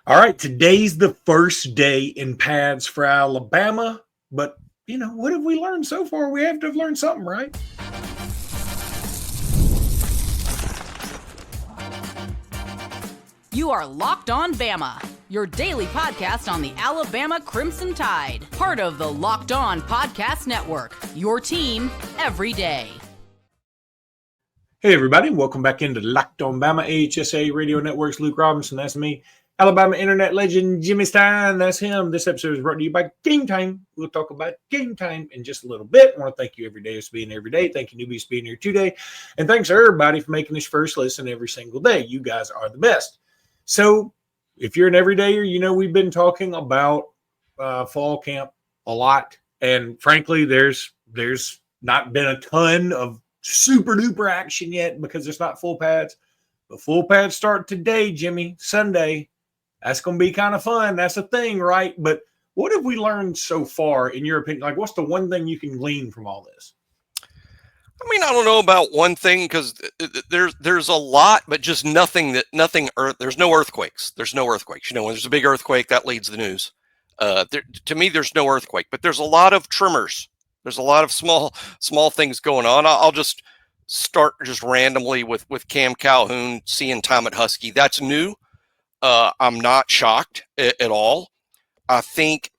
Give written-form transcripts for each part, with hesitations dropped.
All right, today's the first day in pads for Alabama, but what have we learned so far? We have to have learned something, right? You are Locked On Bama, your daily podcast on the Alabama Crimson Tide, part of the Locked On Podcast Network, your team every day. Hey, everybody, welcome back into Locked On Bama AHSA Radio Network's Luke Robinson. That's me. Alabama internet legend Jimmy Stein. That's him. This episode is brought to you by Game Time. We'll talk about Game Time in just a little bit. I want to thank you every day for being here every day. Thank you, newbies, for being here today. And thanks to everybody for making this first listen every single day. You guys are the best. So if you're an everydayer, we've been talking about fall camp a lot. And frankly, there's not been a ton of super duper action yet because there's not full pads. But full pads start today, Jimmy, Sunday. That's going to be kind of fun. That's a thing, right? But what have we learned so far, in your opinion? Like, what's the one thing you can glean from all this? I mean, I don't know about one thing because there's a lot, but just nothing. There's no earthquakes. There's no earthquakes. When there's a big earthquake, that leads the news. To me, there's no earthquake, but there's a lot of tremors. There's a lot of small things going on. I'll just start just randomly with Cam Calhoun seeing time at Husky. That's new. I'm not shocked at all. I think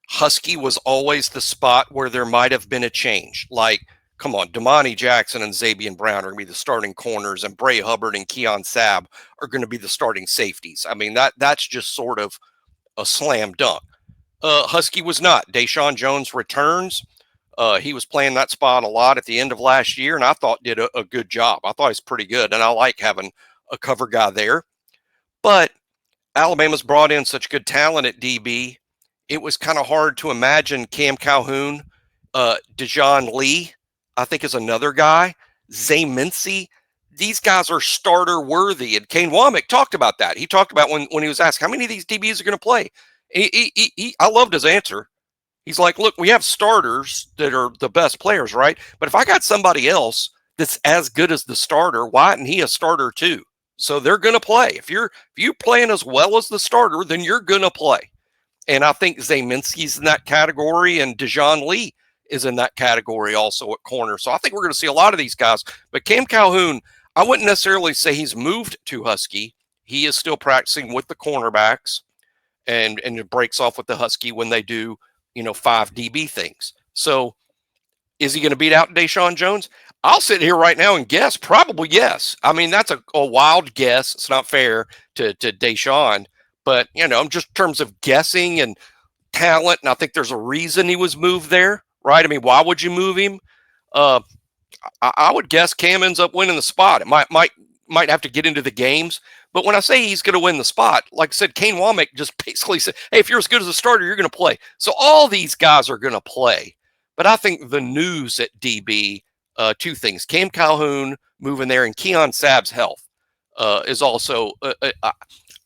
Husky was always the spot where there might have been a change. Like, come on, Damani Jackson and Zabian Brown are going to be the starting corners, and Bray Hubbard and Keon Sabb are going to be the starting safeties. I mean, that's just sort of a slam dunk. Husky was not. Deshaun Jones returns. He was playing that spot a lot at the end of last year, and I thought did a good job. I thought he's pretty good, and I like having a cover guy there. But Alabama's brought in such good talent at DB. It was kind of hard to imagine Cam Calhoun, Dejon Lee, I think is another guy, Zay Mincy. These guys are starter worthy. And Kane Womack talked about that. He talked about when he was asked how many of these DBs are going to play. I loved his answer. He's like, look, we have starters that are the best players, right? But if I got somebody else that's as good as the starter, why isn't he a starter too? So they're going to play. If you're playing as well as the starter, then you're going to play. And I think Zay Mincy's in that category, and Dejon Lee is in that category also at corner. So I think we're going to see a lot of these guys. But Cam Calhoun, I wouldn't necessarily say he's moved to Husky. He is still practicing with the cornerbacks, and it breaks off with the Husky when they do 5 DB things. So is he going to beat out Deshaun Jones? I'll sit here right now and guess probably yes. I mean, that's a wild guess. It's not fair to Deshaun, but just in terms of guessing and talent, and I think there's a reason he was moved there, right? I mean, why would you move him? I would guess Cam ends up winning the spot. It might have to get into the games, but when I say he's going to win the spot, like I said, Kane Womack just basically said, hey, if you're as good as a starter, you're going to play. So all these guys are going to play. But I think the news at DB, 2 things. Cam Calhoun moving there, and Keon Sabb's health is also,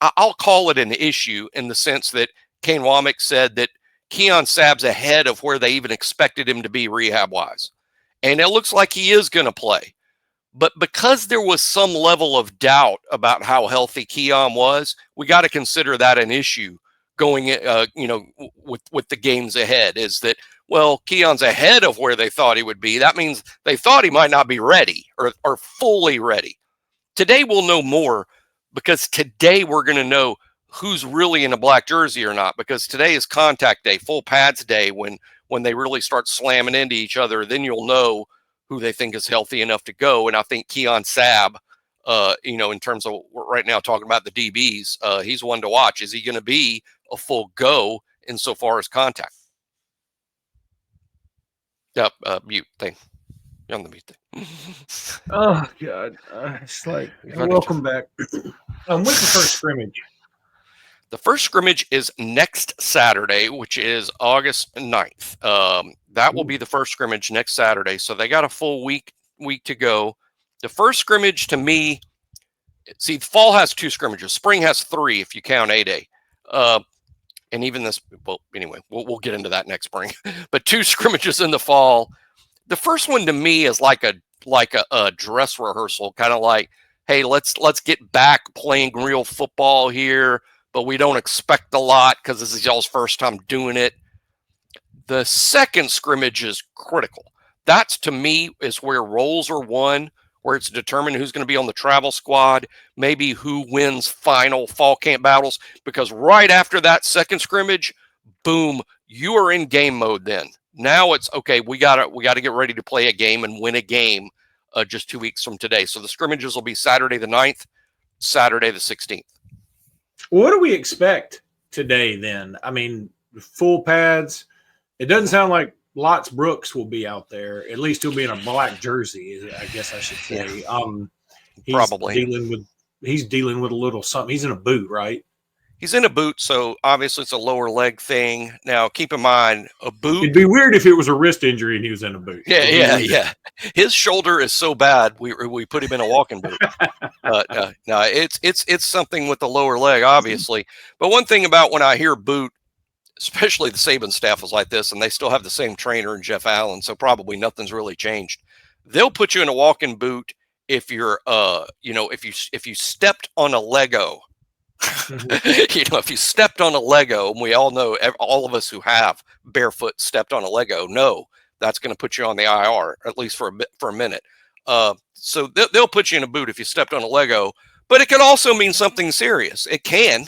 I'll call it an issue in the sense that Kane Womack said that Keon Sabb's ahead of where they even expected him to be rehab-wise. And it looks like he is going to play. But because there was some level of doubt about how healthy Keon was, we got to consider that an issue going, with the games ahead, is that, well, Keon's ahead of where they thought he would be. That means they thought he might not be ready or fully ready. Today we'll know more, because today we're going to know who's really in a black jersey or not, because today is contact day, full pads day, when they really start slamming into each other. Then you'll know who they think is healthy enough to go. And I think Keon Sabb, in terms of right now talking about the DBs, he's one to watch. Is he going to be a full go insofar as contact? Yep, mute thing. You're on the mute thing. Oh, God. It's like, welcome back. When's the first scrimmage? The first scrimmage is next Saturday, which is August 9th. That will be the first scrimmage next Saturday. So they got a full week to go. The first scrimmage, to me, see, fall has 2 scrimmages. Spring has 3 if you count A-Day. And even this, well, anyway, we'll get into that next spring. But 2 scrimmages in the fall. The first one to me is like a dress rehearsal, kind of like, hey, let's get back playing real football here. but we don't expect a lot because this is y'all's first time doing it. The second scrimmage is critical. That's, to me, is where roles are won, where it's determined who's going to be on the travel squad, maybe who wins final fall camp battles, because right after that second scrimmage, boom, you are in game mode then. Now it's, okay, we gotta get ready to play a game and win a game just 2 weeks from today. So the scrimmages will be Saturday the 9th, Saturday the 16th. What do we expect today then? I mean, full pads. It doesn't sound like Lots Brooks will be out there. At least he'll be in a black jersey, I guess I should say. He's Probably dealing with a little something. He's in a boot, right? He's in a boot, so obviously it's a lower leg thing. Now, keep in mind, a boot. It'd be weird if it was a wrist injury and he was in a boot. Yeah. His shoulder is so bad, we put him in a walking boot. No, it's something with the lower leg, obviously. But one thing about when I hear boot, especially the Saban staff is like this, and they still have the same trainer in Jeff Allen, so probably nothing's really changed. They'll put you in a walking boot if you're, if you stepped on a Lego. If you stepped on a Lego, and we all know, all of us who have barefoot stepped on a Lego know that's going to put you on the IR, at least for a minute. So they'll put you in a boot if you stepped on a Lego, but it could also mean something serious. It can,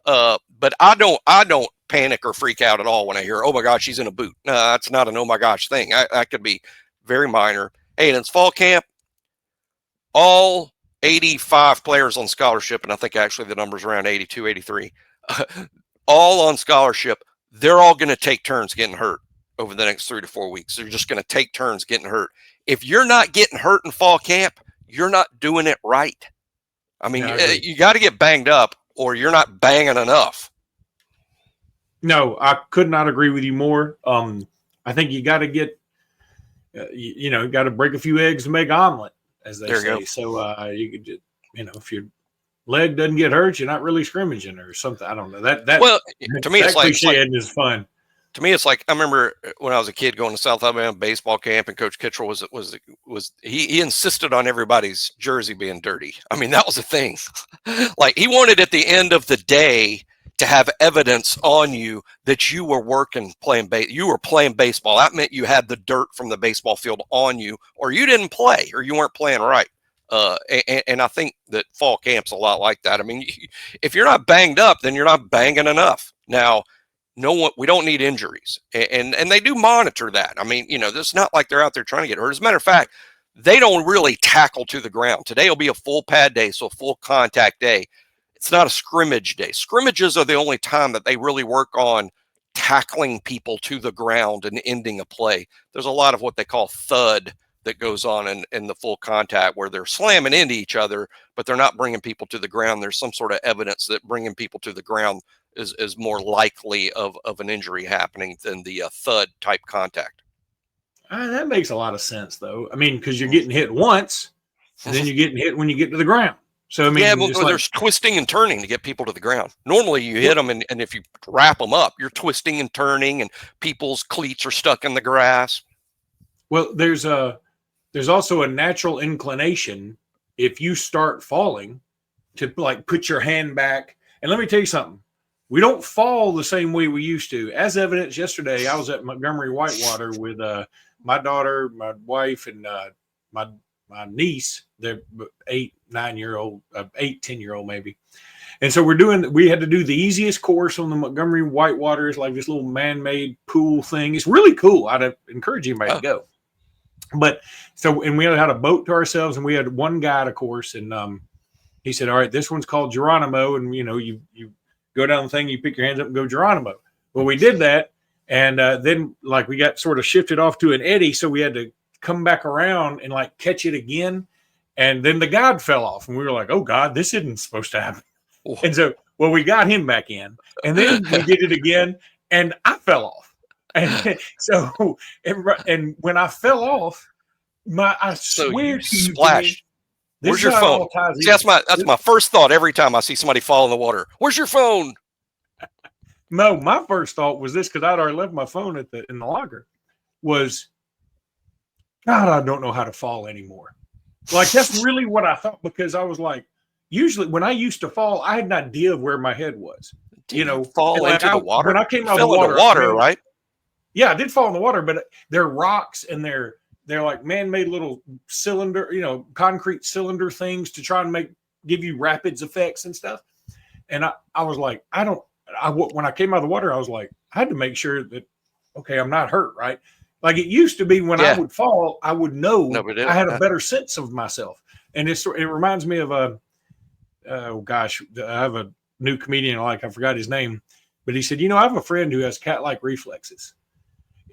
but I don't panic or freak out at all when I hear, oh my gosh, she's in a boot. No, that's not an oh my gosh thing. That could be very minor. Hey, and it's fall camp. All 85 players on scholarship, and I think actually the number's around 82, 83, all on scholarship. They're all going to take turns getting hurt over the next 3 to 4 weeks. They're just going to take turns getting hurt. If you're not getting hurt in fall camp, you're not doing it right. I mean, you got to get banged up or you're not banging enough. No, I could not agree with you more. I think you got to get, you got to break a few eggs to make an omelet, as they say. Go. So you could just, if your leg doesn't get hurt, you're not really scrimmaging or something. I don't know. Well, to me, it's like is fun. To me, it's like, I remember when I was a kid going to South Alabama baseball camp, and Coach Kittrell he insisted on everybody's jersey being dirty. I mean, that was a thing. Like, he wanted at the end of the day to have evidence on you that you were you were playing baseball. That meant you had the dirt from the baseball field on you, or you didn't play, or you weren't playing right. And I think that fall camp's a lot like that. I mean, if you're not banged up, then you're not banging enough. Now, we don't need injuries, and they do monitor that. I mean, it's not like they're out there trying to get hurt. As a matter of fact, they don't really tackle to the ground. Today will be a full pad day, so a full contact day. It's not a scrimmage day. Scrimmages are the only time that they really work on tackling people to the ground and ending a play. There's a lot of what they call thud that goes on in the full contact, where they're slamming into each other, but they're not bringing people to the ground. There's some sort of evidence that bringing people to the ground is more likely of an injury happening than the thud type contact. That makes a lot of sense, though. I mean, because you're getting hit once, and then you're getting hit when you get to the ground. So, I mean, there's twisting and turning to get people to the ground. Normally you hit them, and if you wrap them up, you're twisting and turning, and people's cleats are stuck in the grass. Well, there's also a natural inclination if you start falling to put your hand back. And let me tell you something. We don't fall the same way we used to. As evidenced yesterday, I was at Montgomery Whitewater with my daughter, my wife, and my niece. They're 8, 9-year-old, 8, 10-year-old maybe. And so we had to do the easiest course on the Montgomery Whitewater. It's like this little man-made pool thing. It's really cool. I'd encourage anybody to go. But and we had a boat to ourselves, and we had one guide, of course. And he said, all right, this one's called Geronimo. And, you go down the thing, you pick your hands up and go Geronimo. Well, we did that. And then we got sort of shifted off to an eddy. So we had to come back around and catch it again. And then the guide fell off, and we were like, oh God, this isn't supposed to happen. Oh. And so, we got him back in, and then we did it again, and I fell off. And so, and when I fell off, I swear to you, splashed. Where's your phone? See, that's my first thought every time I see somebody fall in the water. Where's your phone? No, my first thought was this, because I'd already left my phone in the locker. Was, God, I don't know how to fall anymore. That's really what I thought, because I was like, usually when I used to fall, I had an idea of where my head was. Did you fall into the water? When I came out of fell the into water, water, right? Yeah, I did fall in the water, but they're rocks and they're like man-made little cylinder, concrete cylinder things to try and give you rapids effects and stuff. And I was like, when I came out of the water, I was like, I had to make sure that, okay, I'm not hurt, right? Like it used to be when I would fall, I would know I had a better sense of myself. And it reminds me of I have a new comedian I forgot his name, but he said, I have a friend who has cat-like reflexes.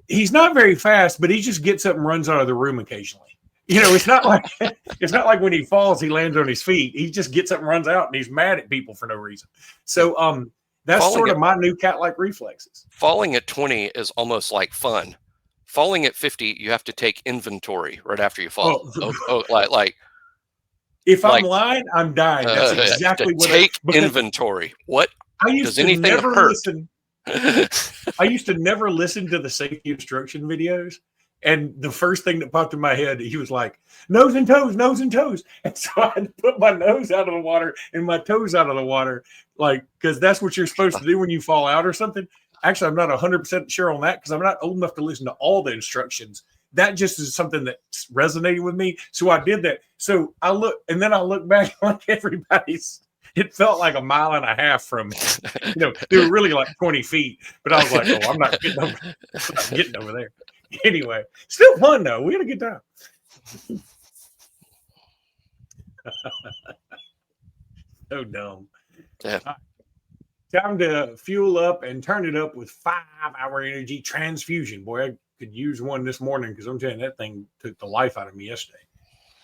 He's not very fast, but he just gets up and runs out of the room occasionally. It's not like when he falls, he lands on his feet. He just gets up and runs out, and he's mad at people for no reason. So that's sort of my new cat-like reflexes. Falling at 20 is almost like fun. Falling at 50, you have to take inventory right after you fall. If I'm lying, I'm dying. That's exactly what take inventory. What does anything hurt? I used to never listen to the safety instruction videos. And the first thing that popped in my head, he was like, nose and toes, nose and toes. And so I had to put my nose out of the water and my toes out of the water, because that's what you're supposed to do when you fall out or something. Actually, I'm not 100% sure on that because I'm not old enough to listen to all the instructions. That just is something that resonated with me. So I did that. So I look back like everybody's. It felt like a mile and a half from, they were really like 20 feet. But I was like, oh, I'm not getting over there. Anyway, still fun though. We had a good time. So dumb. Yeah. Time to fuel up and turn it up with 5-hour energy transfusion. Boy, I could use one this morning because I'm telling you, that thing took the life out of me yesterday.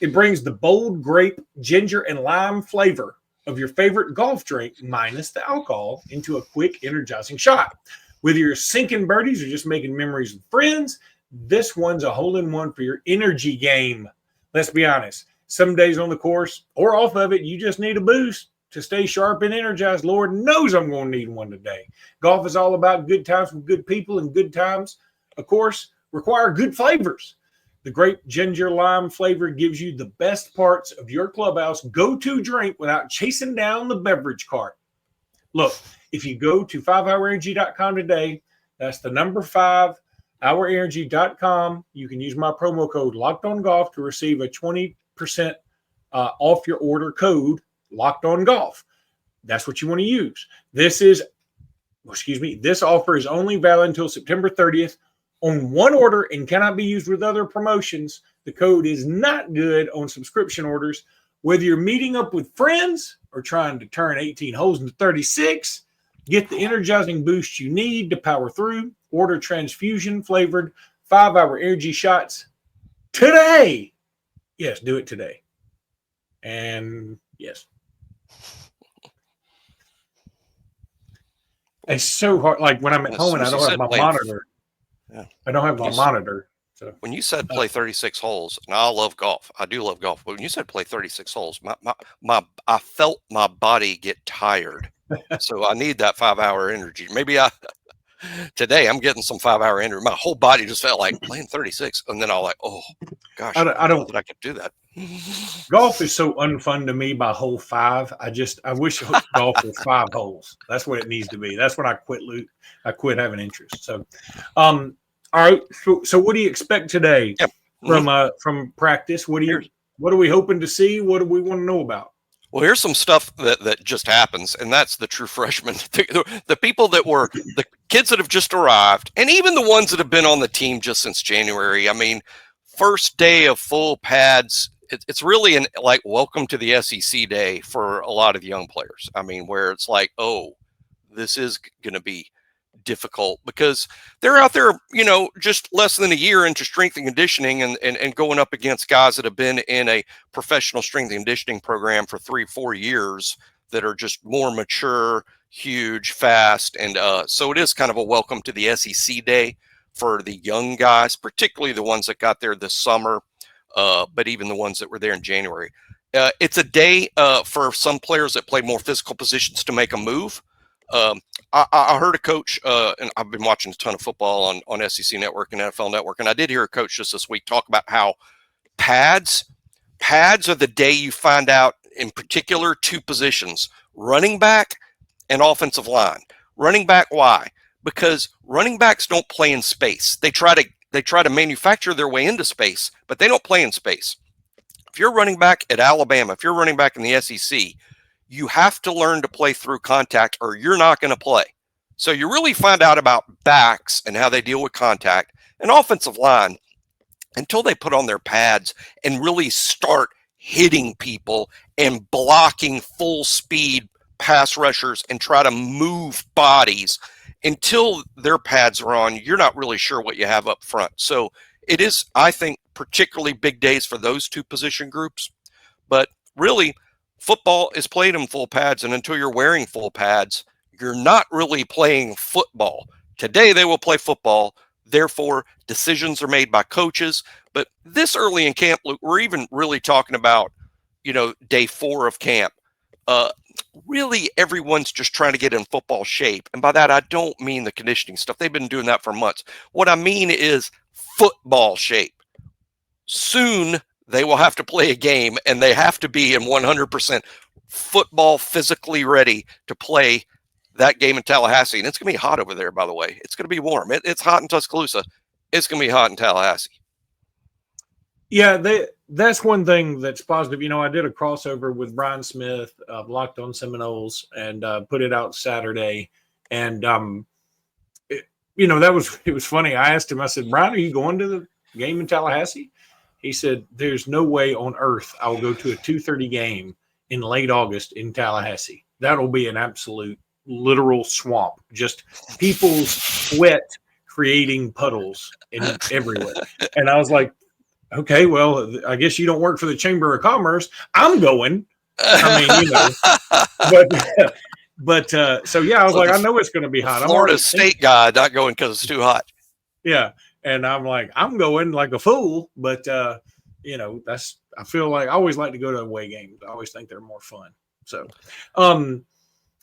It brings the bold grape, ginger, and lime flavor of your favorite golf drink minus the alcohol into a quick, energizing shot. Whether you're sinking birdies or just making memories with friends, this one's a hole-in-one for your energy game. Let's be honest. Some days on the course or off of it, you just need a boost to stay sharp and energized. Lord knows I'm going to need one today. Golf is all about good times with good people, and good times, of course, require good flavors. The grape ginger lime flavor gives you the best parts of your clubhouse go-to drink without chasing down the beverage cart. Look, if you go to 5hourenergy.com today, that's the number 5hourenergy.com. You can use my promo code LOCKEDONGolf to receive a 20% off your order code, Locked On Golf. That's what you want to use. This offer is only valid until September 30th on one order and cannot be used with other promotions. The code is not good on subscription orders. Whether you're meeting up with friends or trying to turn 18 holes into 36, get the energizing boost you need to power through. Order transfusion flavored 5-hour energy shots today. Yes, do it today. And yes. It's so hard. Like when I'm at home and I don't have my monitor. Yeah. I don't have my monitor. So when you said play 36 holes, and I love golf, I do love golf, but when you said play 36 holes, I felt my body get tired. So I need that 5-hour energy. Maybe today I'm getting some 5-hour energy. My whole body just felt like playing 36. And then I was like, oh gosh, I don't know that I could do that. Golf is so unfun to me by hole 5. I wish golf was 5 holes. That's what it needs to be. That's when I quit having interest. So, all right. So what do you expect today from practice? What are we hoping to see? What do we want to know about? Well, here's some stuff that just happens, and that's the true freshmen. The people that were the kids that have just arrived, and even the ones that have been on the team just since January. I mean, first day of full pads. It's really like welcome to the SEC day for a lot of young players. I mean, where it's like, oh, this is going to be difficult because they're out there, just less than a year into strength and conditioning and going up against guys that have been in a professional strength and conditioning program for 3-4 years that are just more mature, huge, fast. And so it is kind of a welcome to the SEC day for the young guys, particularly the ones that got there this summer. But even the ones that were there in January. It's a day for some players that play more physical positions to make a move. I heard a coach, and I've been watching a ton of football on SEC Network and NFL Network, and I did hear a coach just this week talk about how pads are the day you find out in particular two positions, running back and offensive line. Running back, why? Because running backs don't play in space. They try to manufacture their way into space, but they don't play in space. If you're running back at Alabama, if you're running back in the SEC, you have to learn to play through contact or you're not going to play. So you really find out about backs and how they deal with contact and offensive line until they put on their pads and really start hitting people and blocking full speed pass rushers and try to move bodies. Until their pads are on, you're not really sure what you have up front. So it is, I think, particularly big days for those two position groups. But really, football is played in full pads, and until you're wearing full pads, you're not really playing football. Today, they will play football. Therefore, decisions are made by coaches. But this early in camp, Luke, we're even really talking about, day 4 of camp. Really, everyone's just trying to get in football shape. And by that, I don't mean the conditioning stuff. They've been doing that for months. What I mean is football shape. Soon, they will have to play a game, and they have to be in 100% football physically ready to play that game in Tallahassee. And it's going to be hot over there, by the way. It's going to be warm. It's hot in Tuscaloosa. It's going to be hot in Tallahassee. Yeah, that's one thing that's positive. I did a crossover with Brian Smith of Locked On Seminoles and put it out Saturday. And, it was funny. I asked him, I said, Brian, are you going to the game in Tallahassee? He said, there's no way on earth I'll go to a 2:30 game in late August in Tallahassee. That'll be an absolute literal swamp. Just people's sweat creating puddles everywhere. And I was like, okay, well, I guess you don't work for the Chamber of Commerce. I'm going. But so yeah, I was like, I know it's going to be hot. Florida State guy not going because it's too hot. Yeah, and I'm like, I'm going like a fool, but I feel like I always like to go to away games. I always think they're more fun. So,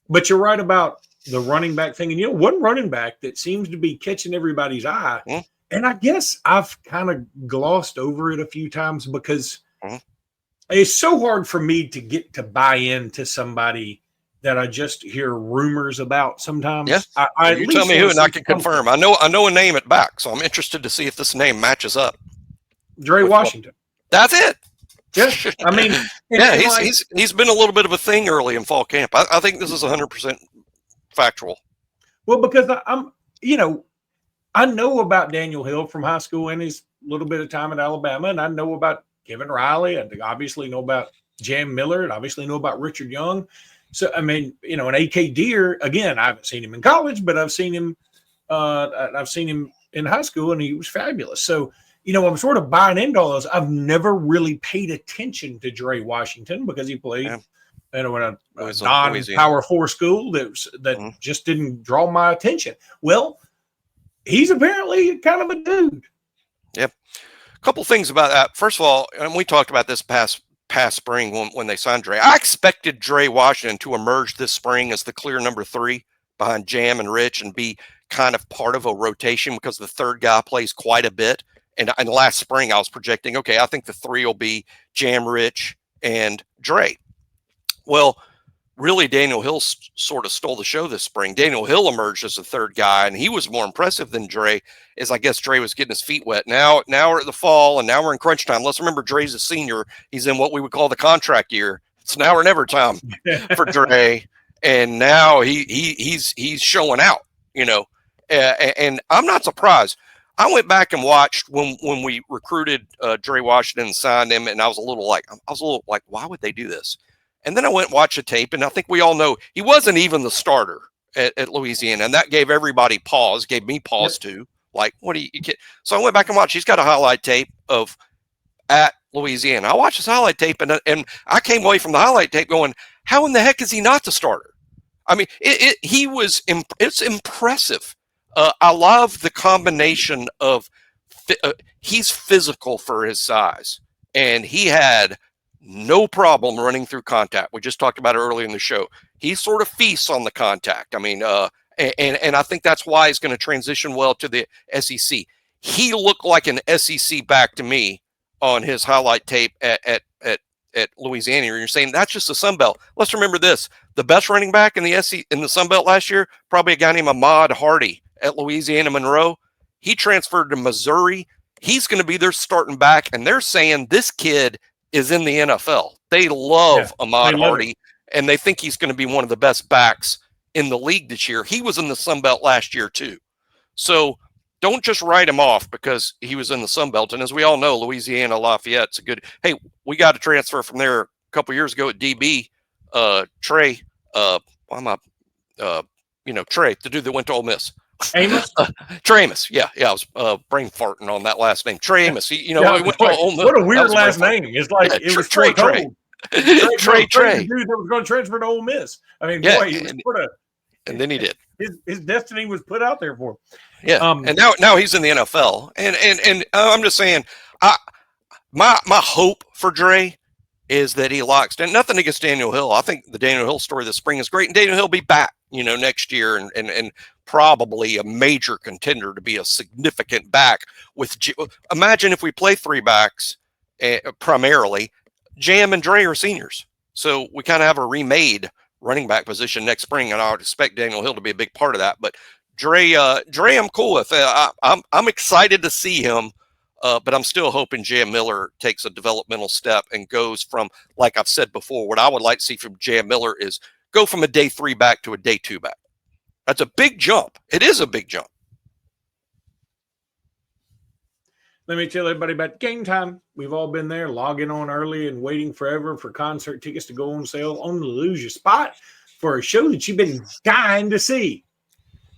but you're right about the running back thing, and one running back that seems to be catching everybody's eye. And I guess I've kind of glossed over it a few times because it's so hard for me to get to buy into somebody that I just hear rumors about sometimes. Yeah. You tell me who and I can confirm. I know a name at back, so I'm interested to see if this name matches up. Dre Washington. That's it. Yeah. I mean, he's been a little bit of a thing early in fall camp. I think this is 100% factual. Well, because I know about Daniel Hill from high school and his little bit of time at Alabama, and I know about Kevin Riley. I obviously know about Jam Miller, and obviously know about Richard Young. So, I mean, an AK Deer, again, I haven't seen him in college, but I've seen him in high school, and he was fabulous. So, I'm sort of buying into all those. I've never really paid attention to Dre Washington because he played in a non-Power 4 school that just didn't draw my attention. Well, he's apparently kind of a dude. Yep. A couple things about that. First of all, and we talked about this past spring when they signed Dre. I expected Dre Washington to emerge this spring as the clear number 3 behind Jam and Rich and be kind of part of a rotation because the third guy plays quite a bit. And last spring I was projecting, okay, I think the 3 will be Jam, Rich, and Dre. Well, really, Daniel Hill sort of stole the show this spring. Daniel Hill emerged as the third guy, and he was more impressive than Dre, as I guess Dre was getting his feet wet. Now we're at the fall, and now we're in crunch time. Let's remember Dre's a senior. He's in what we would call the contract year. It's now or never time for Dre, and now he's showing out, and I'm not surprised. I went back and watched when we recruited Dre Washington and signed him, and I was a little like, why would they do this? And then I went and watched the tape, and I think we all know he wasn't even the starter at Louisiana, and that gave everybody pause, gave me pause too. Like, what do you get? So I went back and watched. He's got a highlight tape of at Louisiana. I watched his highlight tape, and I came away from the highlight tape going, how in the heck is he not the starter? I mean, it's impressive. I love the combination of he's physical for his size, and he had no problem running through contact. We just talked about it earlier in the show. He sort of feasts on the contact. I mean, and I think that's why he's going to transition well to the SEC. He looked like an SEC back to me on his highlight tape at at Louisiana, you're saying that's just the Sun Belt. Let's remember this: the best running back in the Sun Belt last year, probably a guy named Ahmad Hardy at Louisiana Monroe. He transferred to Missouri. He's going to be their starting back, and they're saying this kid is in the NFL. They love Ahmad Hardy, and they think he's going to be one of the best backs in the league this year. He was in the Sun Belt last year too. So don't just write him off because he was in the Sun Belt. And as we all know, Louisiana Lafayette's a good. Hey, we got a transfer from there a couple years ago at DB. Trey, Trey, the dude that went to Ole Miss. Amos? Trey Amos. Yeah. I was brain farting on that last name. Trey Amos. He went to Ole Miss. What a weird last name. It's like it was Trey. Trey. The dude that was going to transfer to Ole Miss. I mean, yeah, boy, he was and then he did. His destiny was put out there for him. Yeah, and now he's in the NFL, and I'm just saying, my hope for Dre is that he locks down. Nothing against Daniel Hill. I think the Daniel Hill story this spring is great, and Daniel Hill will be back, next year, and probably a major contender to be a significant back. Imagine if we play three backs primarily, Jam and Dre are seniors, so we kind of have a remade running back position next spring, and I would expect Daniel Hill to be a big part of that. But Dre, I'm cool with. I'm excited to see him, but I'm still hoping Jam Miller takes a developmental step and goes from, like I've said before, what I would like to see from Jam Miller is go from a day 3 back to a day 2 back. That's a big jump. It is a big jump. Let me tell everybody about Game Time. We've all been there, logging on early and waiting forever for concert tickets to go on sale, only to lose your spot for a show that you've been dying to see.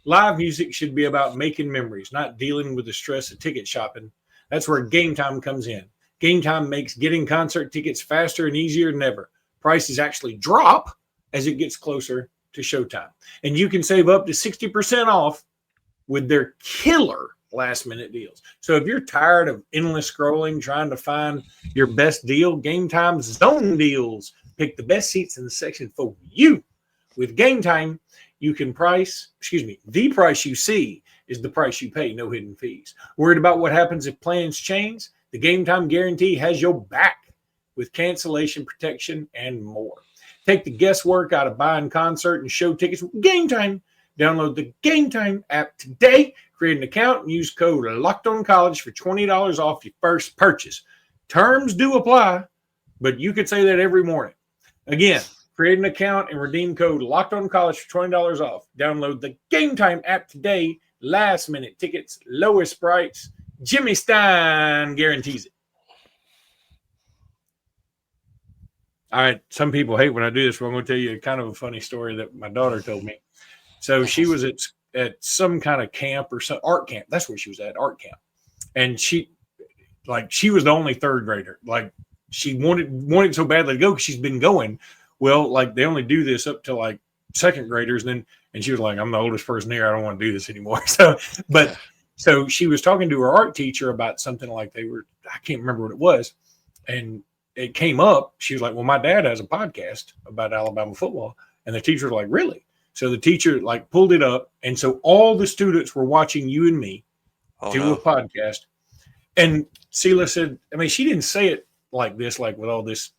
Live music should be about making memories, not dealing with the stress of ticket shopping. That's where Game Time comes in. Game Time makes getting concert tickets faster and easier than ever. Prices actually drop as it gets closer to showtime. And you can save up to 60% off with their killer last-minute deals. So if you're tired of endless scrolling, trying to find your best deal, Game Time's Zone Deals pick the best seats in the section for you. With Game Time, you can the price you see is the price you pay, no hidden fees. Worried about what happens if plans change? The Game Time guarantee has your back with cancellation protection and more. Take the guesswork out of buying concert and show tickets with Game Time. Download the Game Time app today, create an account, and use code LOCKEDONCOLLEGE for $20 off your first purchase. Terms do apply, but you could say that every morning. Again, create an account and redeem code LOCKEDONCOLLEGE for $20 off. Download the Game Time app today. Last minute tickets, lowest price. Jimmy Stein guarantees it. All right, some people hate when I do this, but I'm going to tell you kind of a funny story that my daughter told me. So she was at some kind of camp or some art camp. That's where she was at, art camp. And she was the only third grader. Like she wanted so badly to go because she's been going. Well, like they only do this up to like second graders. And she was like, I'm the oldest person here. I don't want to do this anymore. So she was talking to her art teacher about something like I can't remember what it was. And it came up. She was like, well, my dad has a podcast about Alabama football. And the teacher was like, really? So the teacher pulled it up. And so all the students were watching you and me do a podcast. And Sela said, I mean, she didn't say it like this, like with all this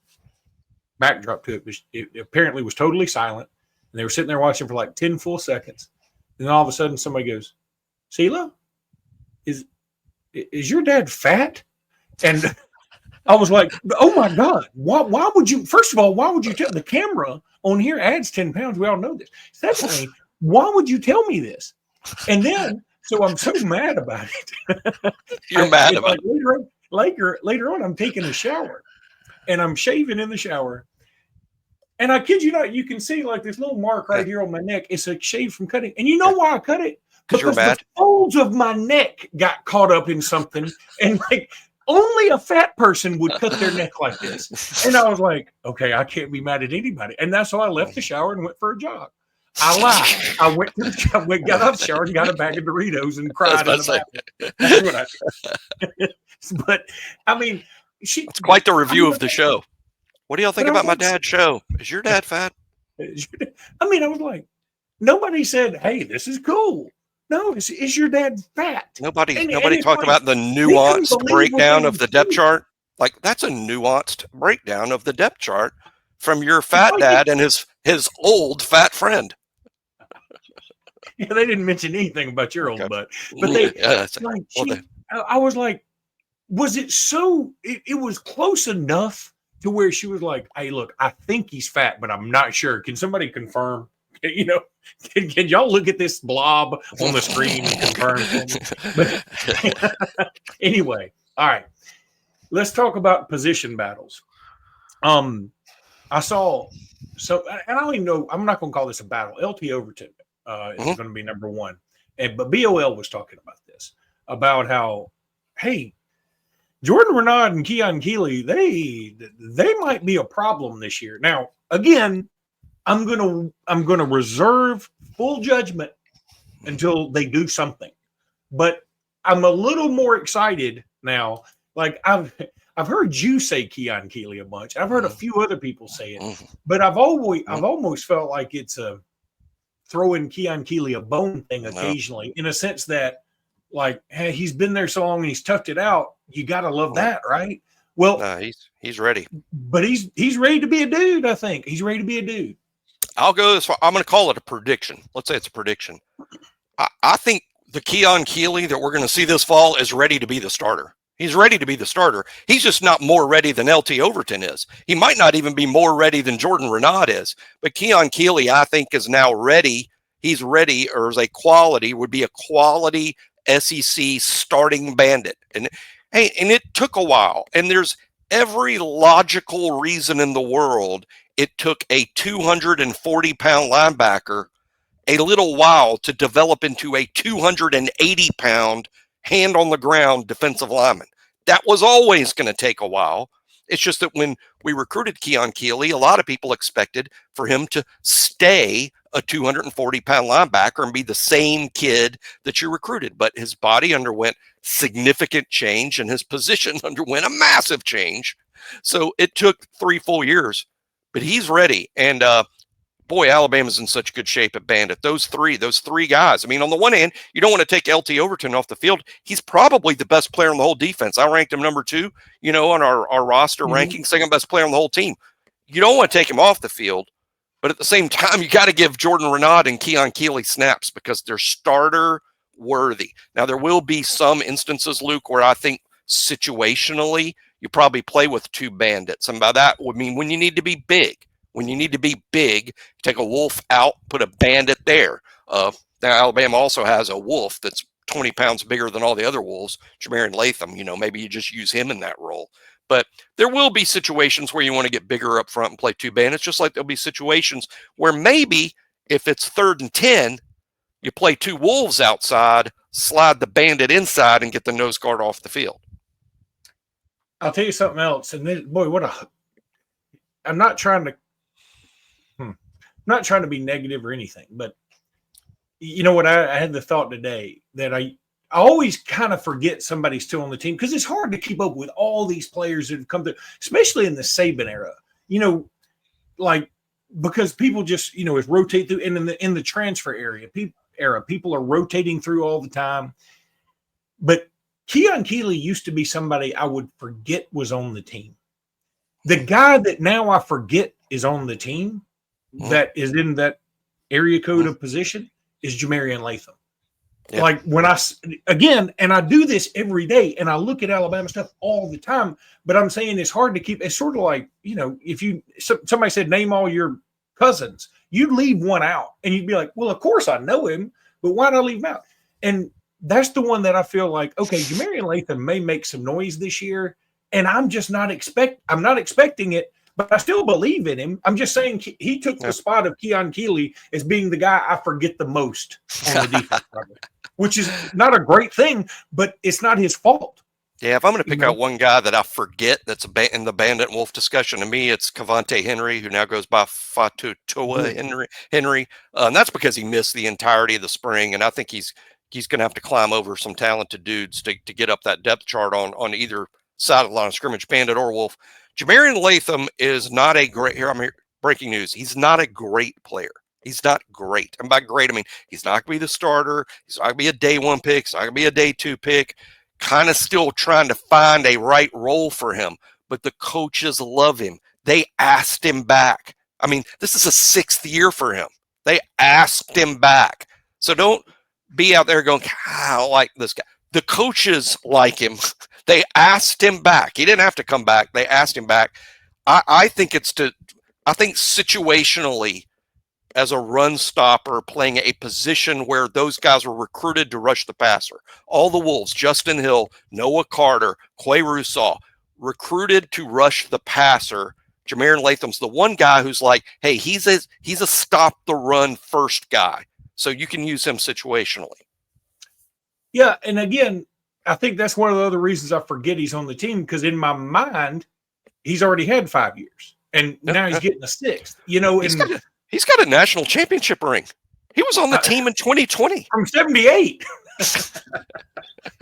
backdrop to it, but it apparently was totally silent. And they were sitting there watching for like 10 full seconds. And then all of a sudden somebody goes, Sela, is your dad fat? And I was like, oh my God, why would you, first of all, why would you tell the camera on here adds 10 pounds? We all know this. Secondly, why would you tell me this? And then, so I'm so mad about it. You're mad about it. Later on, I'm taking a shower and I'm shaving in the shower. And I kid you not, you can see like this little mark right here on my neck. It's a shave from cutting. And you know why I cut it? Because the folds of my neck got caught up in something. And like, only a fat person would cut their neck like this. And I was like, okay, I can't be mad at anybody. And that's why I left the shower and went for a jog. I lied. I went to the shower, got out of the shower and got a bag of Doritos and cried in the bathroom. That's what I did. But I mean, it's quite the review of the show. What do y'all think about my dad's show? Is your dad fat? I mean, I was like, nobody said, hey, this is cool. No, is your dad fat? Nobody talked about the nuanced breakdown of the depth chart. Like, that's a nuanced breakdown of the depth chart from your fat like dad and his old fat friend. Yeah, they didn't mention anything about your old Okay. butt, but they Yeah, like well, I was like, was it so? It was close enough to where she was like, "Hey, look, I think he's fat, but I'm not sure. Can somebody confirm? You know, can y'all look at this blob on the screen and confirm for me?" But anyway, all right, let's talk about position battles. I saw and I don't even know. I'm not going to call this a battle. LT Overton is going to be number one, but BOL was talking about this about how, hey, Jordan Renaud and Keon Keely, they might be a problem this year. Now, again, I'm gonna reserve full judgment until they do something. But I'm a little more excited now. Like I've heard you say Keon Keely a bunch. I've heard a few other people say it, but I've almost felt like it's a throwing Keon Keely a bone thing occasionally, in a sense that, like, hey, he's been there so long and he's toughed it out. You got to love that, right? Well, he's ready, but he's ready to be a dude. I think he's ready to be a dude. I'll go as far. I'm going to call it a prediction. Let's say it's a prediction. I think the Keon Keely that we're going to see this fall is ready to be the starter. He's ready to be the starter. He's just not more ready than LT Overton is. He might not even be more ready than Jordan Renaud is. But Keon Keely, I think, is now ready. He's ready, or would be a quality SEC starting bandit. And hey, and it took a while. And there's every logical reason in the world it took a 240-pound linebacker a little while to develop into a 280-pound hand on the ground defensive lineman. That was always going to take a while. It's just that when we recruited Keon Keely, a lot of people expected for him to stay a 240-pound linebacker and be the same kid that you recruited. But his body underwent significant change and his position underwent a massive change. So it took 3 full years, but he's ready. And boy, Alabama's in such good shape at Bandit. Those three guys. I mean, on the one hand, you don't want to take LT Overton off the field. He's probably the best player on the whole defense. I ranked him number 2, on our roster ranking, second best player on the whole team. You don't want to take him off the field, but at the same time, you got to give Jordan Renaud and Keon Keely snaps because they're starter worthy. Now, there will be some instances, Luke, where I think situationally you probably play with 2 bandits. And by that would mean when you need to be big. When you need to be big, take a wolf out, put a bandit there. Now, Alabama also has a wolf that's 20 pounds bigger than all the other wolves, Jamarian Latham. Maybe you just use him in that role. But there will be situations where you want to get bigger up front and play 2 bandits, just like there'll be situations where maybe if it's 3rd and 10, you play 2 wolves outside, slide the bandit inside, and get the nose guard off the field. I'll tell you something else. And then, boy, I'm not trying to be negative or anything, but you know what? I had the thought today that I always kind of forget somebody's still on the team because it's hard to keep up with all these players that have come through, especially in the Saban era. Because people just is rotate through, and in the transfer era, people are rotating through all the time. But Keon Keely used to be somebody I would forget was on the team. The guy that now I forget is on the team, that is in that area code of position, is Jamarian Latham. Yeah. Like when and I do this every day and I look at Alabama stuff all the time, but I'm saying it's hard to keep. It's sort of like, if somebody said, name all your cousins, you'd leave one out and you'd be like, well, of course I know him, but why'd I leave him out? And that's the one that I feel like, okay, Jamarian Latham may make some noise this year, and I'm just not expecting it. But I still believe in him. I'm just saying he took the spot of Keon Keely as being the guy I forget the most on the defense, which is not a great thing, but it's not his fault. Yeah, if I'm going to pick out one guy that I forget that's in the Bandit Wolf discussion, to me, it's Cavante Henry, who now goes by Fatu Toa Henry. And that's because he missed the entirety of the spring, and I think he's going to have to climb over some talented dudes to get up that depth chart on either side of the line of scrimmage, Bandit or Wolf. Jamarian Latham is not a great, breaking news. He's not a great player. He's not great. And by great, I mean, he's not going to be the starter. He's not going to be a day 1 pick. He's not going to be a day 2 pick. kind of still trying to find a right role for him, but the coaches love him. They asked him back. I mean, this is a 6th year for him. They asked him back. So don't be out there going, I don't like this guy. The coaches like him. They asked him back. He didn't have to come back. They asked him back. I think situationally, as a run stopper, playing a position where those guys were recruited to rush the passer. All the Wolves, Justin Hill, Noah Carter, Quay Russaw, recruited to rush the passer. Jamarian Latham's the one guy who's like, hey, he's a stop the run first guy. So you can use him situationally. Yeah, and again, I think that's one of the other reasons I forget he's on the team, because in my mind, he's already had 5 years, and now he's getting a 6th. You know, he's got a national championship ring. He was on the team in 2020 from '78.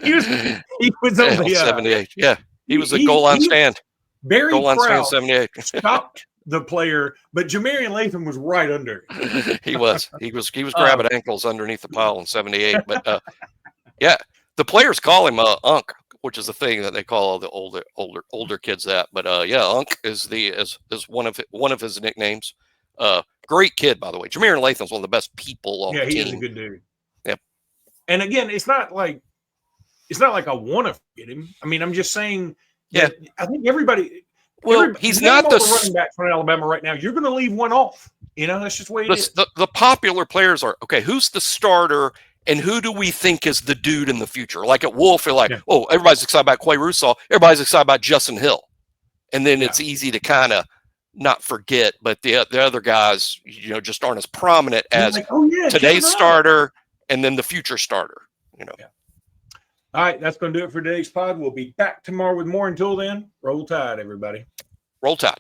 he was only 78. Yeah, he was a goal line stand. Barry Crouch 78. stopped the player, but Jamarian Latham was right under. He was grabbing ankles underneath the pile in 78. But yeah, the players call him Unc, which is a thing that they call all the older kids that. But yeah, Unc is one of his nicknames. Great kid, by the way. Jamarian Latham's one of the best people on the team. Yeah, he is a good dude. Yep. And again, it's not like I want to forget him. I mean, I'm just saying. Yeah, I think everybody. Well, he's not the running back from Alabama right now. You're going to leave one off. You know, that's just the way it is. The popular players are, okay, who's the starter and who do we think is the dude in the future? Like at Wolf, you're like, oh, everybody's excited about Quay Russaw. Everybody's excited about Justin Hill. And then it's easy to kind of not forget, but the other guys, just aren't as prominent as today's starter and then the future starter, Yeah. All right, that's going to do it for today's pod. We'll be back tomorrow with more. Until then, roll tide, everybody. Roll tide.